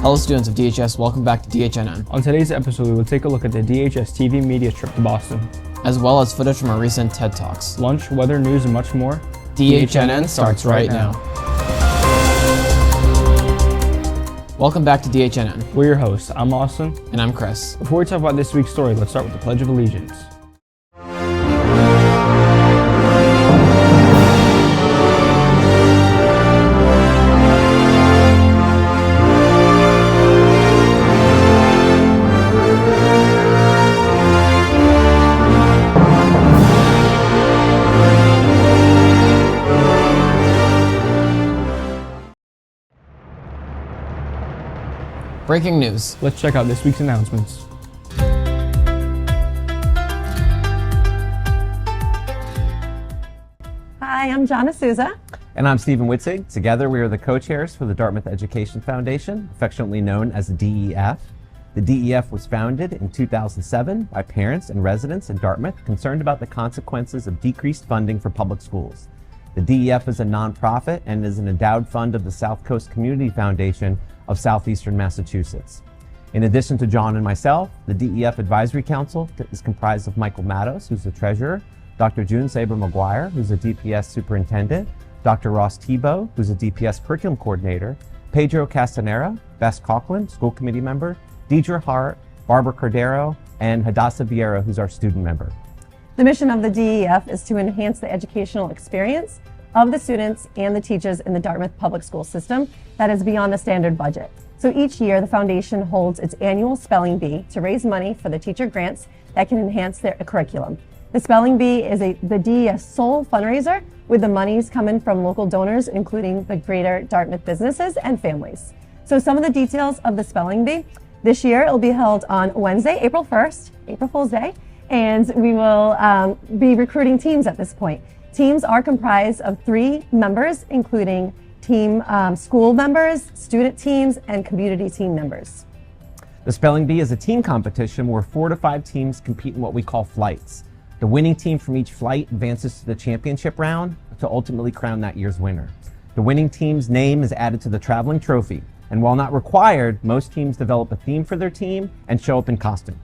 Hello students of DHS, welcome back to DHNN. On today's episode, we will take a look at the DHS TV media trip to Boston, as well as footage from our recent TED Talks. Lunch, weather, news, and much more. DHNN starts right now. Welcome back to DHNN. We're your hosts. I'm Austin. And I'm Chris. Before we talk about this week's story, let's start with the Pledge of Allegiance. Breaking news. Let's check out this week's announcements. Hi, I'm Jonna Souza. And I'm Stephen Witzig. Together, we are the co-chairs for the Dartmouth Education Foundation, affectionately known as the DEF. The DEF was founded in 2007 by parents and residents in Dartmouth concerned about the consequences of decreased funding for public schools. The DEF is a nonprofit and is an endowed fund of the South Coast Community Foundation of Southeastern Massachusetts. In addition to John and myself, the DEF Advisory Council is comprised of Michael Matos, who's the treasurer, Dr. June Saber-McGuire, who's a DPS superintendent, Dr. Ross Tebow, who's a DPS curriculum coordinator, Pedro Castanera, Bess Coughlin, school committee member, Deidre Hart, Barbara Cordero, and Hadassah Vieira, who's our student member. The mission of the DEF is to enhance the educational experience of the students and the teachers in the Dartmouth public school system that is beyond the standard budget. So each year, the foundation holds its annual Spelling Bee to raise money for the teacher grants that can enhance their curriculum. The Spelling Bee is the DEF's sole fundraiser, with the monies coming from local donors, including the greater Dartmouth businesses and families. So some of the details of the Spelling Bee. This year, it will be held on Wednesday, April 1st, April Fool's Day, and we will be recruiting teams at this point. Teams are comprised of 3 members, including team school members, student teams, and community team members. The Spelling Bee is a team competition where 4 to 5 teams compete in what we call flights. The winning team from each flight advances to the championship round to ultimately crown that year's winner. The winning team's name is added to the traveling trophy, and while not required, most teams develop a theme for their team and show up in costume.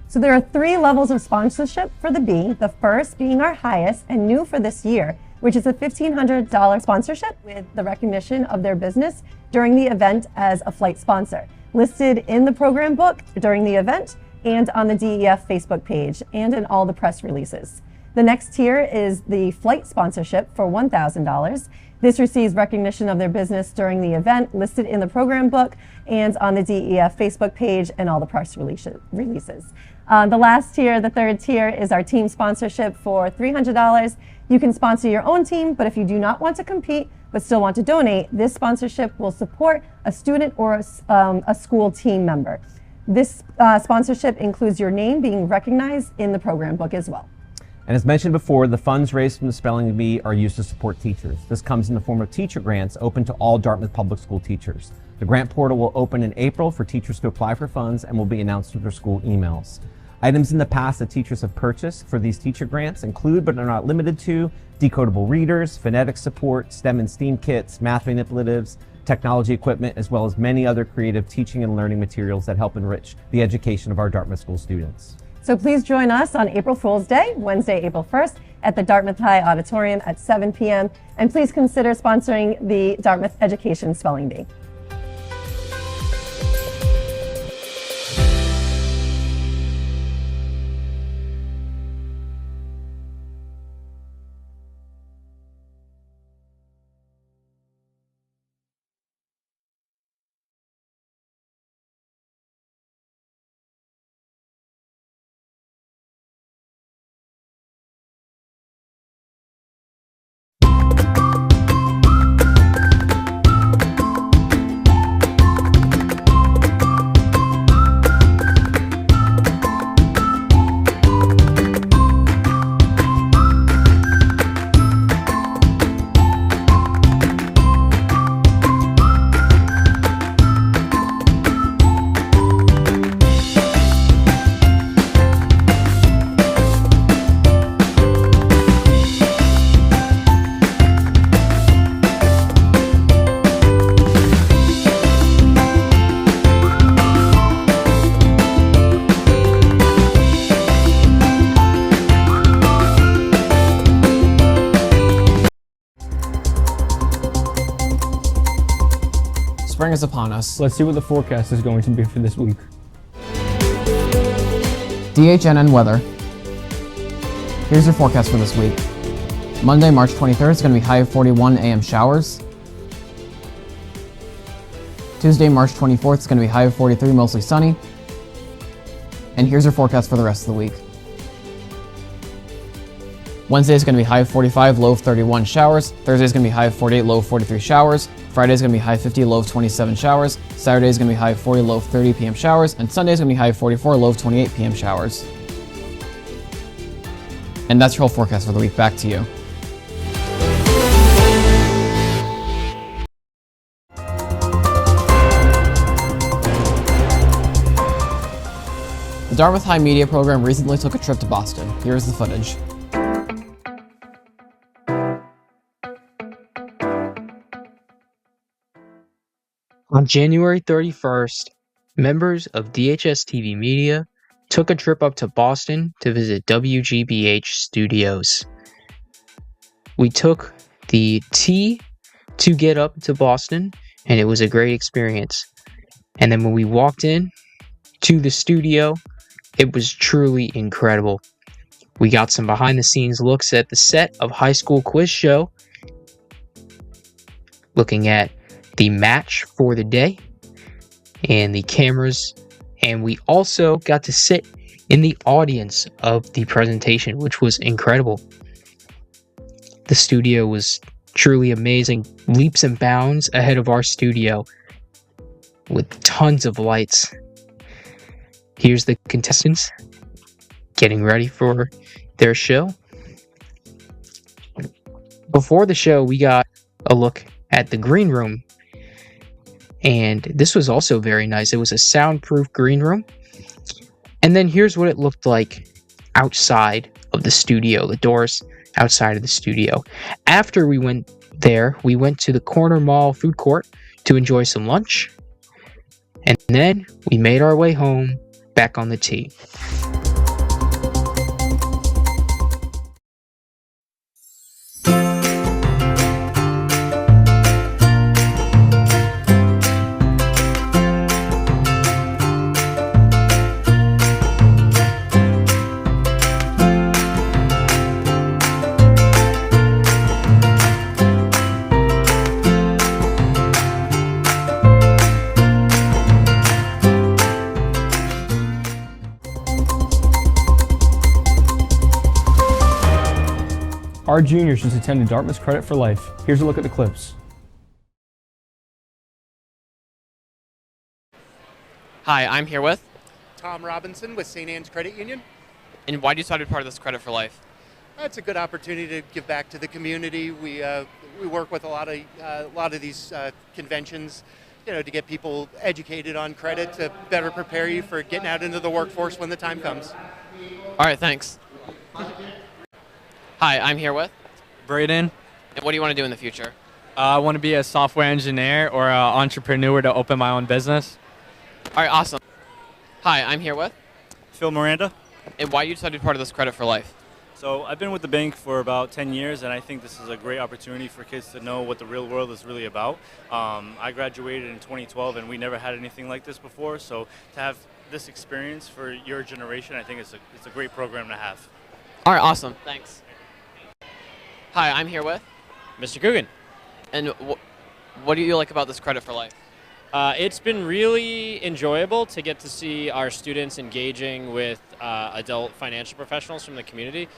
So there are 3 levels of sponsorship for the Bee, the first being our highest and new for this year, which is a $1,500 sponsorship with the recognition of their business during the event as a flight sponsor, listed in the program book during the event and on the DEF Facebook page and in all the press releases. The next tier is the flight sponsorship for $1,000. This receives recognition of their business during the event, listed in the program book and on the DEF Facebook page and all the press releases. The last tier, the third tier, is our team sponsorship for $300. You can sponsor your own team, but if you do not want to compete but still want to donate, this sponsorship will support a student or a school team member. This sponsorship includes your name being recognized in the program book as well. And as mentioned before, the funds raised from the Spelling Bee are used to support teachers. This comes in the form of teacher grants open to all Dartmouth public school teachers. The grant portal will open in April for teachers to apply for funds and will be announced through their school emails. Items in the past that teachers have purchased for these teacher grants include, but are not limited to, decodable readers, phonetic support, STEM and STEAM kits, math manipulatives, technology equipment, as well as many other creative teaching and learning materials that help enrich the education of our Dartmouth school students. So please join us on April Fool's Day, Wednesday, April 1st, at the Dartmouth High Auditorium at 7 p.m. And please consider sponsoring the Dartmouth Education Spelling Bee. spring is upon us. Let's see what the forecast is going to be for this week. DHNN weather. Here's your forecast for this week. Monday, March 23rd is going to be high of 41 a.m. showers. Tuesday, March 24th is going to be high of 43, mostly sunny. And here's your forecast for the rest of the week. Wednesday is going to be high of 45, low of 31 showers. Thursday is going to be high of 48, low of 43 showers. Friday is going to be high of 50, low of 27 showers. Saturday is going to be high of 40, low of 30 p.m. showers. And Sunday is going to be high of 44, low of 28 p.m. showers. And that's your whole forecast for the week. Back to you. The Dartmouth High Media program recently took a trip to Boston. Here's the footage. On January 31st, members of DHS TV Media took a trip up to Boston to visit WGBH Studios. We took the T to get up to Boston, and it was a great experience. And then when we walked in to the studio, it was truly incredible. We got some behind-the-scenes looks at the set of High School Quiz Show, looking at the match for the day and the cameras, and we also got to sit in the audience of the presentation, which was incredible. The studio was truly amazing, leaps and bounds ahead of our studio with tons of lights. Here's the contestants getting ready for their show. Before the show, we got a look at the green room, and this was also very nice. It was a soundproof green room. And then here's what it looked like outside of the studio, the doors outside of the studio. After we went there, we went to the Corner Mall food court to enjoy some lunch. And then we made our way home back on the T. Our juniors just attended Dartmouth's Credit for Life. Here's a look at the clips. Hi, I'm here with. Tom Robinson with St. Anne's Credit Union. And why do you decide to be part of this Credit for Life? It's a good opportunity to give back to the community. We work with a lot of these conventions, to get people educated on credit to better prepare you for getting out into the workforce when the time comes. All right, thanks. Hi, I'm here with. Braden. And what do you want to do in the future? I want to be a software engineer or an entrepreneur to open my own business. All right, awesome. Hi, I'm here with. Phil Miranda. And why do you decide to be part of this Credit for Life? So I've been with the bank for about 10 years, and I think this is a great opportunity for kids to know what the real world is really about. I graduated in 2012, and we never had anything like this before, so to have this experience for your generation, I think it's a great program to have. All right, awesome. Thanks. Hi, I'm here with. Mr. Coogan. And what do you like about this Credit for Life? It's been really enjoyable to get to see our students engaging with adult financial professionals from the community.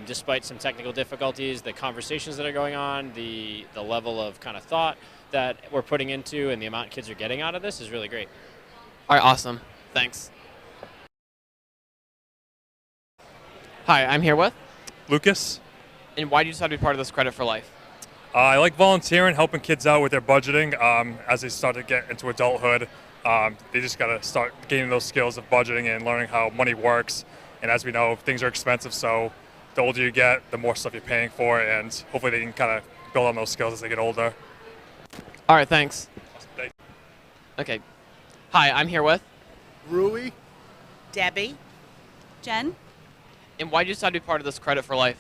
Despite some technical difficulties, the conversations that are going on, the level of kind of thought that we're putting into and the amount kids are getting out of this is really great. All right, awesome. Thanks. Hi, I'm here with. Lucas. And why do you decide to be part of this Credit for Life? I like volunteering, helping kids out with their budgeting as they start to get into adulthood. They just got to start gaining those skills of budgeting and learning how money works. And as we know, things are expensive, so the older you get, the more stuff you're paying for, and hopefully they can kind of build on those skills as they get older. All right, thanks. Thank you. Okay. Hi, I'm here with. Rui. Debbie. Jen. And why do you decide to be part of this Credit for Life?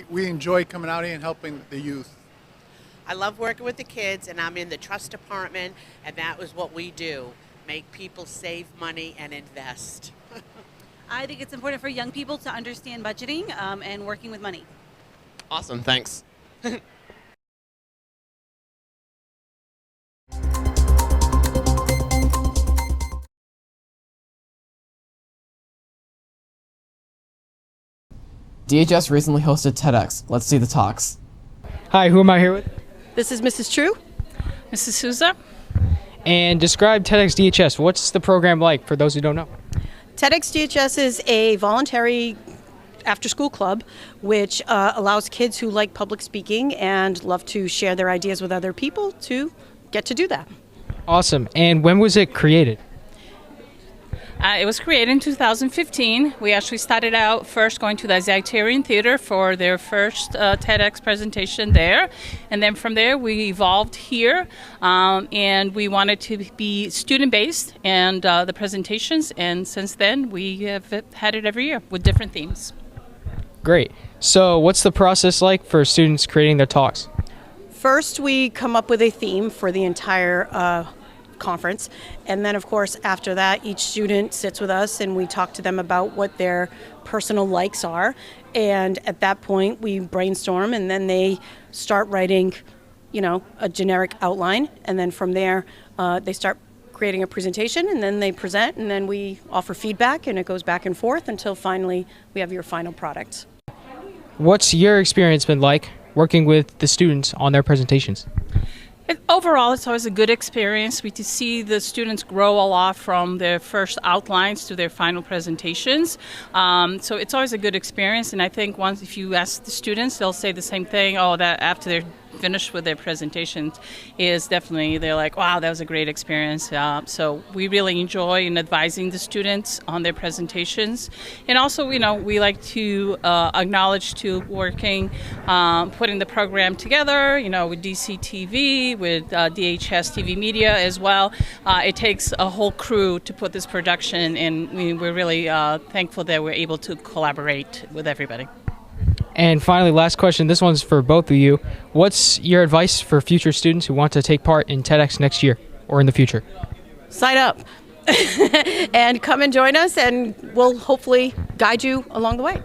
We enjoy coming out here and helping the youth. I love working with the kids, and I'm in the trust department, and that was what we do, make people save money and invest. I think it's important for young people to understand budgeting and working with money. Awesome, thanks. DHS recently hosted TEDx. Let's see the talks. Hi, who am I here with? This is Mrs. True. Mrs. Souza. And describe TEDx DHS. What's the program like for those who don't know? TEDx DHS is a voluntary after-school club which allows kids who like public speaking and love to share their ideas with other people to get to do that. Awesome. And when was it created? It was created in 2015. We actually started out first going to the Zaitarian Theater for their first TEDx presentation there. And then from there we evolved here and we wanted to be student-based and the presentations. And since then we have had it every year with different themes. Great. So what's the process like for students creating their talks? First, we come up with a theme for the entire conference, and then of course after that each student sits with us and we talk to them about what their personal likes are, and at that point we brainstorm and then they start writing, you know, a generic outline, and then from there they start creating a presentation and then they present and then we offer feedback and it goes back and forth until finally we have your final product. What's your experience been like working with the students on their presentations? Overall, it's always a good experience. We see the students grow a lot from their first outlines to their final presentations. So it's always a good experience. And I think once, if you ask the students, they'll say the same thing. Oh, that after they're finished with their presentations, is definitely they're like, wow, that was a great experience. So we really enjoy in advising the students on their presentations. And also, you know, we like to acknowledge to working, putting the program together, you know, with DCTV, with DHS TV Media as well. It takes a whole crew to put this production, and we're really thankful that we're able to collaborate with everybody. And finally, last question. This one's for both of you. What's your advice for future students who want to take part in TEDx next year or in the future? Sign up and come and join us, and we'll hopefully guide you along the way.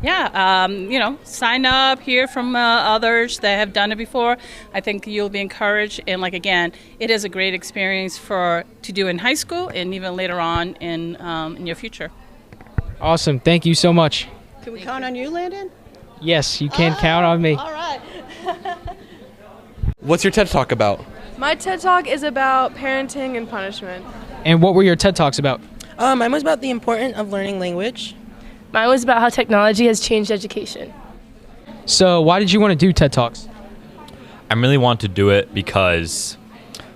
Yeah, you know, sign up, hear from others that have done it before. I think you'll be encouraged. And like, again, it is a great experience to do in high school and even later on in your future. Awesome. Thank you so much. Can we count on you, Landon? Yes, you can count on me. All right. What's your TED Talk about? My TED Talk is about parenting and punishment. And what were your TED Talks about? Mine was about the importance of learning language. Mine was about how technology has changed education. So why did you want to do TED Talks? I really want to do it because,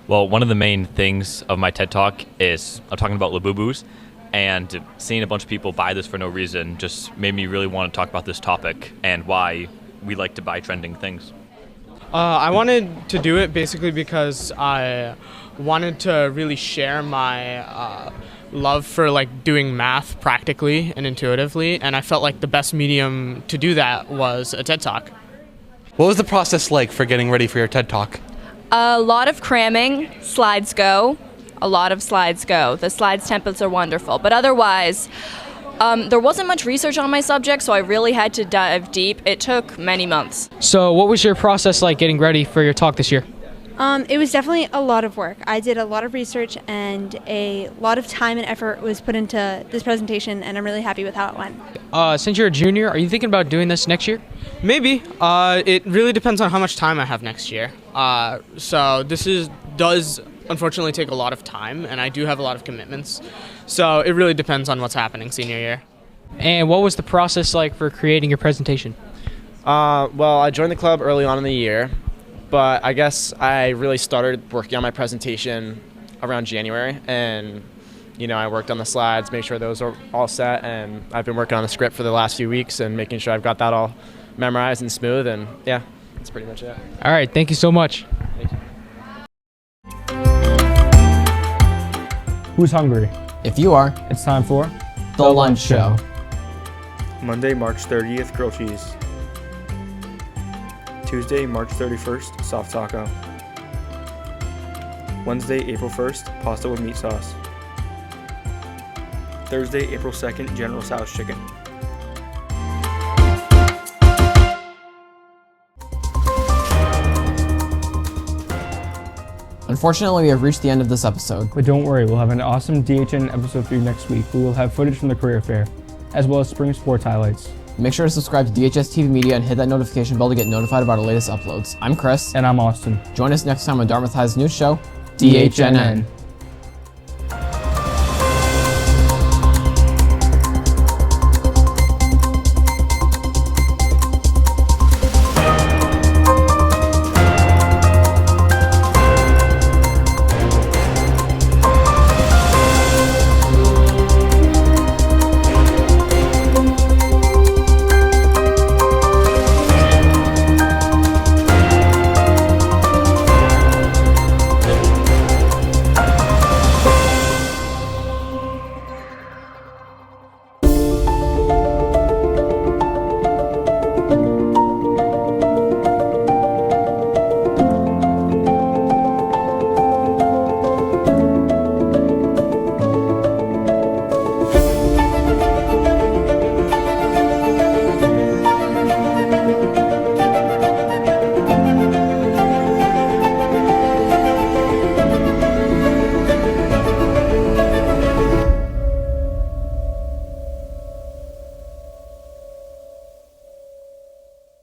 well, one of the main things of my TED Talk is I'm talking about Labubus, and seeing a bunch of people buy this for no reason just made me really want to talk about this topic and why we like to buy trending things. I wanted to do it basically because I wanted to really share my love for like doing math practically and intuitively, and I felt like the best medium to do that was a TED Talk. What was the process like for getting ready for your TED Talk? A lot of cramming, slides go. A lot of slides go. The slides templates are wonderful, but otherwise, there wasn't much research on my subject, so I really had to dive deep. It took many months. So what was your process like getting ready for your talk this year? It was definitely a lot of work. I did a lot of research and a lot of time and effort was put into this presentation, and I'm really happy with how it went. Since you're a junior, are you thinking about doing this next year? Maybe. It really depends on how much time I have next year. So this does unfortunately take a lot of time, and I do have a lot of commitments. So it really depends on what's happening senior year. And what was the process like for creating your presentation? Well, I joined the club early on in the year, but I guess I really started working on my presentation around January, and I worked on the slides, made sure those are all set, and I've been working on the script for the last few weeks and making sure I've got that all memorized and smooth, and yeah, that's pretty much it. All right, thank you so much. Thank you. Who's hungry? If you are, it's time for The Lunch Show. Monday, March 30th, grilled cheese. Tuesday, March 31st, soft taco. Wednesday, April 1st, pasta with meat sauce. Thursday, April 2nd, General Tso's chicken. Unfortunately, we have reached the end of this episode. But don't worry, we'll have an awesome DHN episode for you next week. We will have footage from the career fair, as well as spring sports highlights. Make sure to subscribe to DHS TV Media and hit that notification bell to get notified about our latest uploads. I'm Chris. And I'm Austin. Join us next time on Dartmouth High's news show, DHNN.